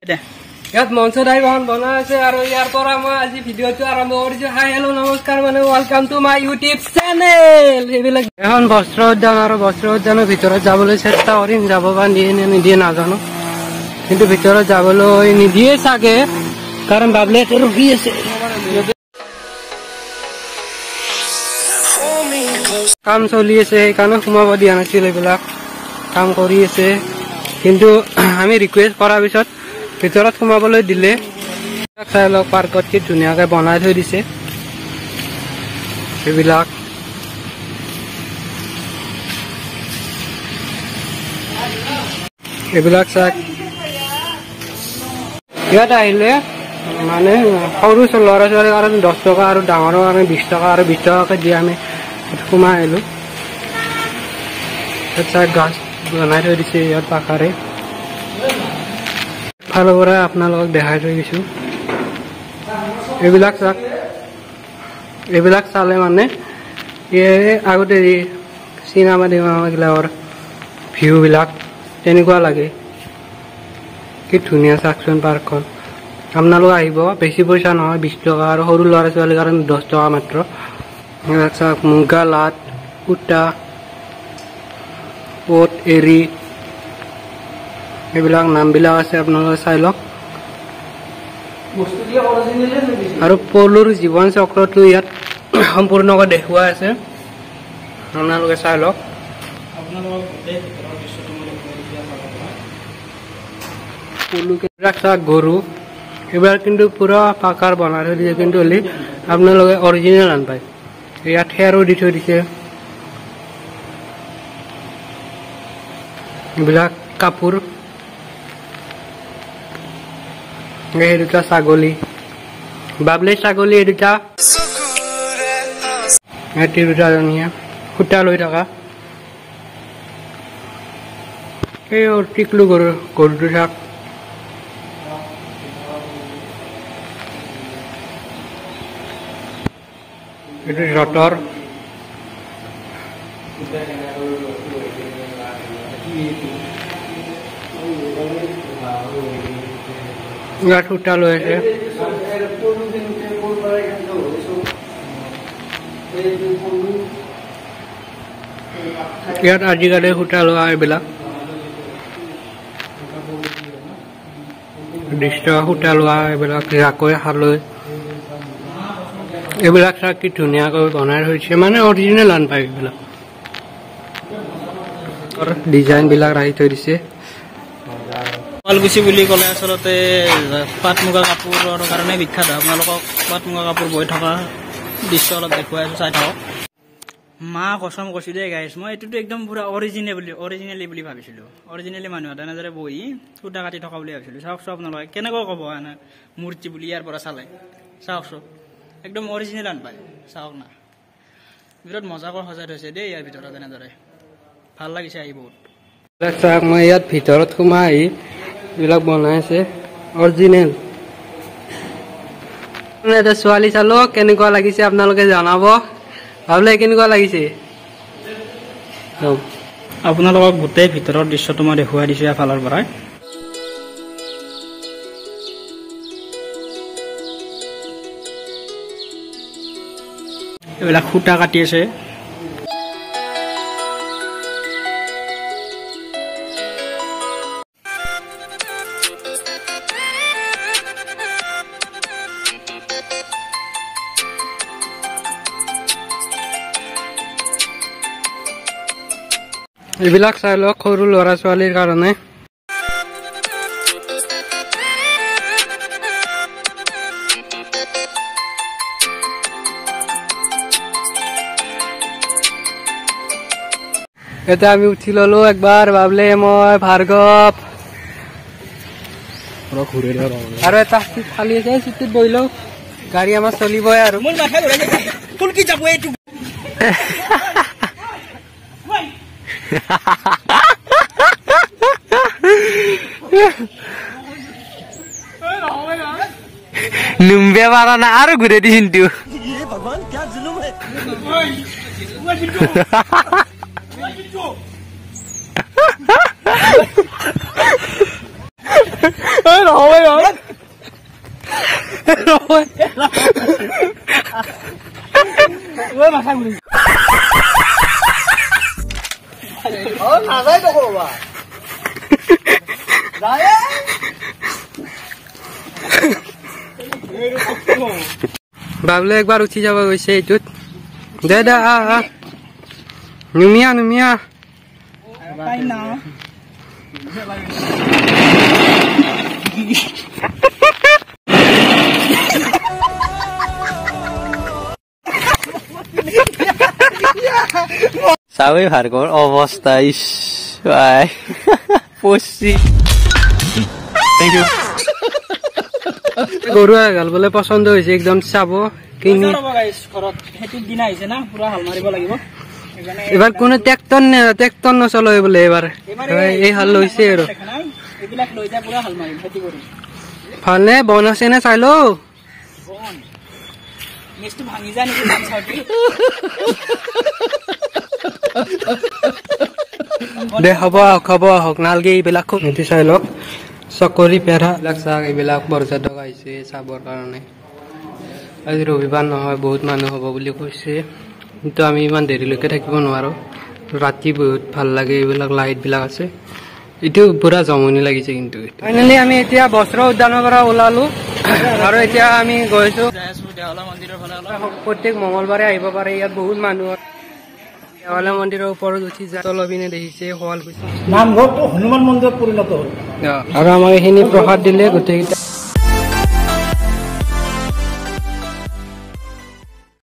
ইয়াত মঞ্চ দাইবহন বনাই আছে আৰু ইয়াৰ পৰা মই আজি ভিডিঅ'টো আৰম্ভ কৰিছো। হাই হেল্ল' নমস্কাৰ মানে welcome to my YouTube channel. এইবিলাক এখন বস্ত্ৰ উদ্যান আৰু বস্ত্ৰ উদ্যানৰ ভিতৰত যাবলৈ চেষ্টা কৰিম, যাব বা নিদিয়ে নাজানো, কিন্তু ভিতৰত যাবলৈ নিদিয়ে চাগে, কাৰণ বাবলে ৰখি আছে। কাম চলি আছে সেইকাৰণে সোমাব দিয়া নাছিল, এইবিলাক কাম কৰি আছে, কিন্তু আমি ৰিকুৱেষ্ট কৰাৰ পিছত ভিতৰত সোমাবলৈ দিলে। চাই লওক পাৰ্কত কি ধুনীয়াকে বনাই থৈ দিছে এইবিলাক। এইবিলাক চাওক, ইয়াত আহিলে মানে সৰু ল'ৰা ছোৱালীৰ কাৰণে 10 টকা আৰু ডাঙৰৰ কাৰণে 20 টকা আৰু 20 টকাকে দি আমি সোমাই আহিলো। চাওক গাছ বনাই থৈ দিছে ইয়াত পাকাৰে। ফালৰ পৰা আপোনালোকক দেখাই থৈ গৈছো। এইবিলাক চাওক, এইবিলাক চালে মানে আগতে চিনেমা বিলাকৰ ভিউ বিলাক তেনেকুৱা লাগে। কি ধুনীয়া চাওকচোন পাৰ্কখন। আপোনালোক আহিব, বেছি পইচা নহয়, 20 টকা আৰু সৰু ল'ৰা ছোৱালীৰ কাৰণে 10 টকা মাত্ৰ। চাওক মুগা লাট, সূতা, পট, এৰী, এইবিলাক নামবিলাক আছে, আপোনালোকে চাই লওক। আৰু পলুৰ জীৱন চক্ৰটো ইয়াত সম্পূৰ্ণকৈ দেখুওৱা আছে, আপোনালোকে চাই লওক। গৰু এইবিলাক কিন্তু পুৰা পাকাৰ বনাই থৈ দিছে, কিন্তু হ'লে আপোনালোকে অৰিজিনেল নাপায়। ইয়াত খেৰো দি থৈ দিছে। এইবিলাক কাপোৰ। এই দুটা ছাগলী, বাবলি ছাগলী, এই দুটা দুটাজনীয়া সূতা লৈ থকা। এই টিকলু গৰুটো চাওক, এইটো ৰতৰ। ইয়াত সূতা লৈ আছে। ইয়াত আজিকালি সূতা লোৱা এইবিলাক দৃশ্য, সূতা লোৱা এইবিলাক জাকৈ, খালৈ, এইবিলাক চাওক কি ধুনীয়াকৈ বনাই থৈছে, মানে অৰিজিনেল আন পায়। এইবিলাক ডিজাইন বিলাক ৰাখি থৈ দিছে। শুৱালকুছি বুলি ক'লে আচলতে পাট মুগা কাপোৰৰ কাৰণে বিখ্যাত। আপোনালোকক পাট মুগা কাপোৰ বৈ থকা দৃশ্য অলপ দেখুৱাই আছো, চাই থাকক। মা কচম কৈছো দেই গাইছ, মই এইটোতো একদম পুৰা অৰিজিনেলি বুলি ভাবিছিলো। অৰিজিনেলি মানুহ এটা এনেদৰে বহি সূতা কাটি থকা বুলি ভাবিছিলো। চাওকচোন আপোনালোকে, কেনেকৈ ক'ব এনে মূৰ্তি বুলি ইয়াৰ পৰা চালে। চাওকচোন একদম অৰিজিনেল আন পায়, চাওক না। বিৰাট মজাকৈ সজাই থৈছে দেই ইয়াৰ ভিতৰত, এনেদৰে ভাল লাগিছে আহি বহুত। চাওক, মই ইয়াত ভিতৰত সোমাই আহি এইবিলাক বনাই আছে অৰিজিনেল। এটা ছোৱালী চালো, কেনেকুৱা লাগিছে আপোনালোকে জনাব। ভাবিলে কেনেকুৱা লাগিছে? আপোনালোকক গোটেই ভিতৰৰ দৃশ্যটো মই দেখুৱাই দিছো এফালৰ পৰাই। এইবিলাক সূতা কাটি আছে। এইবিলাক চাই লওক, সৰু ল'ৰা ছোৱালীৰ কাৰণে। এতিয়া আমি উঠি ললো একবাৰ, বাবলে, মই, ভাৰ্গৱ আৰু এটা চিট খালি আছে, চিটটোত বহিলো। গাড়ী আমাৰ চলিবই আৰু। নুম্বে পাৰা না আৰু ঘূৰে দি কিন্তু ভগৱান কি জুলুম হে নহয় বাবলে একবাৰ উঠি যাব গৈছে এইটোত দে দে নুমিয়া নুমিয়া চাবি ভাৰ্গৰ অৱস্থা ইছ পচি থেংক ইউ গৰু গাল বোলে পচন্দ হৈছে একদম চাব কিনি এবাৰ কোনো ট্ৰেক্টৰ নচলায় বোলে এবাৰ এই হাল লৈছে আৰু ভালনে বন আছে নে চাই লো দে হ'ব আহক নালগে এইবিলাক খুব এটি চাই লওক চকৰি পেৰা এইবিলাক চাওক এইবিলাক পৰ্যটক আহিছে চাবৰ কাৰণে আজি ৰবিবাৰ নহয় বহুত মানুহ হ'ব বুলি কৈছে কিন্তু আমি ইমান দেৰিলৈকে থাকিব নোৱাৰো ৰাতি বহুত ভাল লাগে এইবিলাক লাইট বিলাক আছে এইটো পুৰা জমনি লাগিছে কিন্তু ফাইনেলি আমি এতিয়া বস্ত্ৰ উদ্যানৰ পৰা ওলালো আৰু এতিয়া আমি গৈছো প্ৰত্যেক মঙলবাৰে আহিব পাৰে ইয়াত বহুত মানুহ দেৱালয় মন্দিৰৰ ওপৰত উঠি যায় তলপিনে দেখিছে শুৱালকুছি নামঘৰটো হনুমান মন্দিৰত পৰিণত হ'ল আৰু আমাক এইখিনি প্ৰসাদ দিলে গোটেইকেইটা